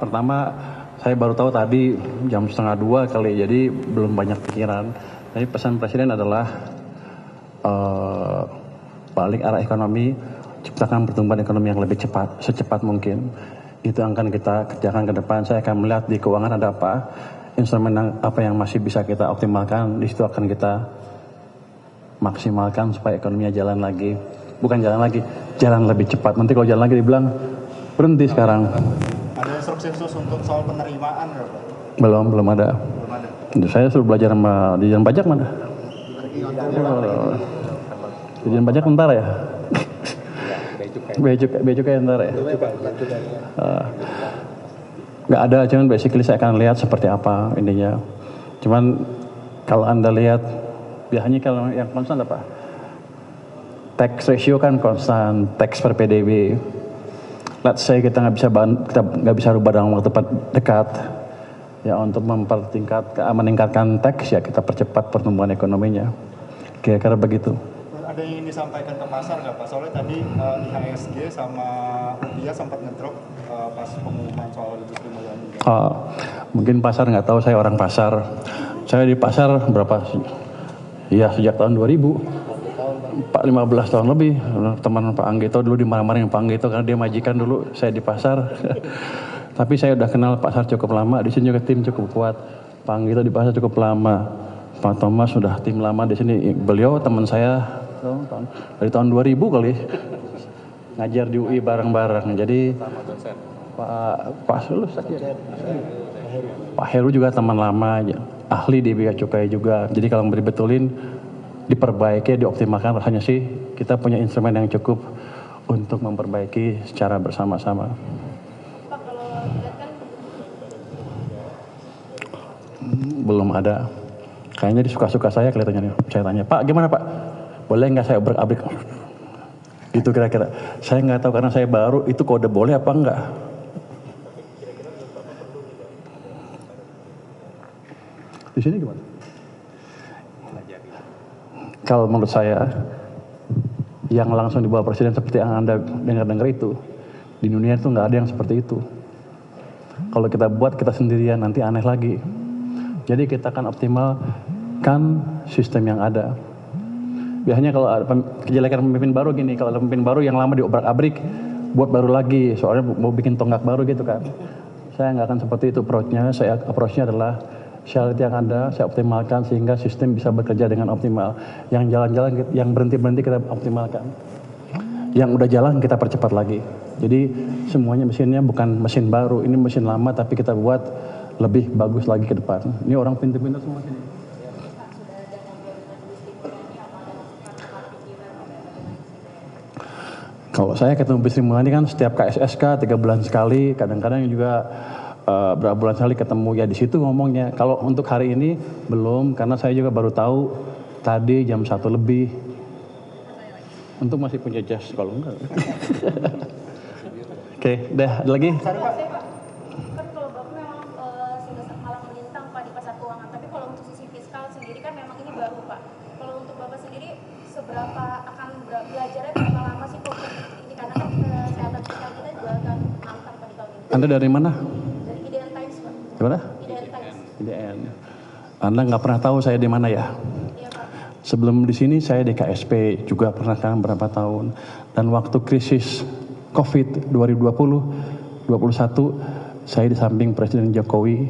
Pertama, saya baru tahu tadi jam 1:30 kali, jadi belum banyak pikiran. Tapi pesan Presiden adalah balik arah ekonomi, ciptakan pertumbuhan ekonomi yang lebih cepat, secepat mungkin. Itu yang akan kita kerjakan ke depan. Saya akan melihat di keuangan ada apa, instrumen apa yang masih bisa kita optimalkan. Di situ akan kita maksimalkan supaya ekonominya jalan lagi. Bukan jalan lagi, jalan lebih cepat. Nanti kalau jalan lagi dibilang berhenti sekarang. Ada instruksi khusus untuk soal penerimaan nggak Pak? Belum ada. Saya suruh belajar sama Dirjen Pajak mana? Dirjen Pajak ntar ya? Bea cukai ntar ya? Nggak ada, cuman basically saya akan lihat seperti apa intinya. Cuman kalau Anda lihat, biasanya kalau yang konstan apa? Tax ratio kan konstan, tax per PDB. Let's say kita nggak bisa rubah dalam waktu dekat. Ya untuk meningkatkan tax ya kita percepat pertumbuhan ekonominya. Kira-kira begitu. Ada yang ingin disampaikan ke pasar nggak Pak? Soalnya tadi IHSG sama rupiah sempat ngedrop pas pengumuman soal industri mulia. Mungkin pasar nggak tahu, saya orang pasar. Saya di pasar berapa sih? Ya sejak tahun 2000. 15 tahun lebih. Teman Pak Anggito dulu dimarah-marahin Pak Anggito karena dia majikan dulu saya di pasar. Tapi saya udah kenal pasar cukup lama, di sini juga tim cukup kuat. Pak Anggito di pasar cukup lama. Pak Thomas sudah tim lama di sini. Beliau teman saya dari tahun 2000 kali. Ngajar di UI bareng-bareng. Jadi Pak Heru juga teman lama, ahli di bea cukai juga. Jadi kalau mau dibetulin, diperbaiki, dioptimalkan, rasanya sih kita punya instrumen yang cukup untuk memperbaiki secara bersama-sama. Pak, kalau dilihat kan Belum ada. Kayaknya disuka-suka saya kelihatannya. Saya tanya, Pak gimana Pak? Boleh nggak saya obrak-abrik? Gitu kira-kira. Saya nggak tahu karena saya baru, itu kode boleh apa enggak. Di sini gimana? Kalau menurut saya, yang langsung dibawa Presiden seperti yang Anda dengar-dengar itu, di dunia itu nggak ada yang seperti itu. Kalau kita buat kita sendirian nanti aneh lagi. Jadi kita akan optimalkan sistem yang ada. Biasanya kalau ada kejelekan pemimpin baru gini, kalau ada pemimpin baru yang lama diobrak-abrik, buat baru lagi, soalnya mau bikin tonggak baru gitu kan. Saya nggak akan seperti itu approach-nya. Approach-nya adalah syarat yang ada, saya optimalkan sehingga sistem bisa bekerja dengan optimal. Yang jalan-jalan, yang berhenti-berhenti kita optimalkan. Yang udah jalan kita percepat lagi. Jadi semuanya mesinnya bukan mesin baru, ini mesin lama tapi kita buat lebih bagus lagi ke depan. Ini orang pintar-pintar semua sini. Kalau saya ketemu Bisri Mulyani kan setiap KSSK 3 bulan sekali, kadang-kadang juga berapa bulan sekali ketemu, ya di situ ngomongnya. Kalau untuk hari ini belum, karena saya juga baru tahu tadi jam 1 lebih. Untuk masih punya jas, kalau enggak. Oke, dah ada lagi? kan kalau Bapak memang sudah malah melintang Pak di pasar keuangan, tapi kalau untuk sisi fiskal sendiri kan memang ini baru Pak. Kalau untuk Bapak sendiri seberapa akan belajarnya berapa lama sih Pak ini, karena kan kesehatan fiskal kita juga akan mantap Pak di tahun ini. Anda dari mana? Dari IDN Times Pak. Gimana? IDN Times. IDN. Anda nggak pernah tahu saya di mana ya? Iya Pak. Sebelum di sini saya di KSP juga pernah kan berapa tahun. Dan waktu krisis COVID 2020-21 saya di samping Presiden Jokowi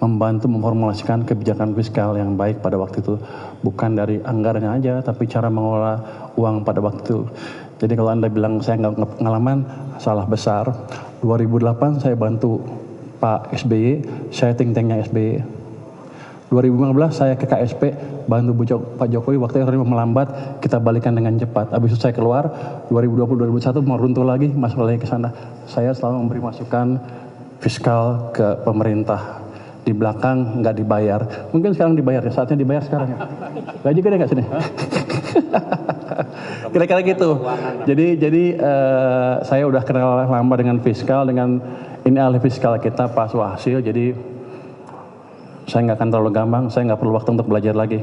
membantu memformulasikan kebijakan fiskal yang baik pada waktu itu. Bukan dari anggarannya aja, tapi cara mengelola uang pada waktu itu. Jadi kalau Anda bilang saya nggak pengalaman, salah besar. 2008 saya bantu Pak SBY, saya think tanknya SBY. 2015 saya ke KSP, bantu Pak Jokowi, waktu yang melambat, kita balikan dengan cepat. Habis itu saya keluar, 2020-2021 mau runtuh lagi, masuk lagi ke sana. Saya selalu memberi masukan fiskal ke pemerintah. Di belakang nggak dibayar. Mungkin sekarang dibayar, ya saatnya dibayar sekarang ya. Gaji gede nggak sini? Kira-kira gitu. Jadi saya udah kenal lama dengan fiskal, dengan ini ahli fiskal kita Pak Suhasil, jadi saya nggak akan terlalu gampang, saya nggak perlu waktu untuk belajar lagi.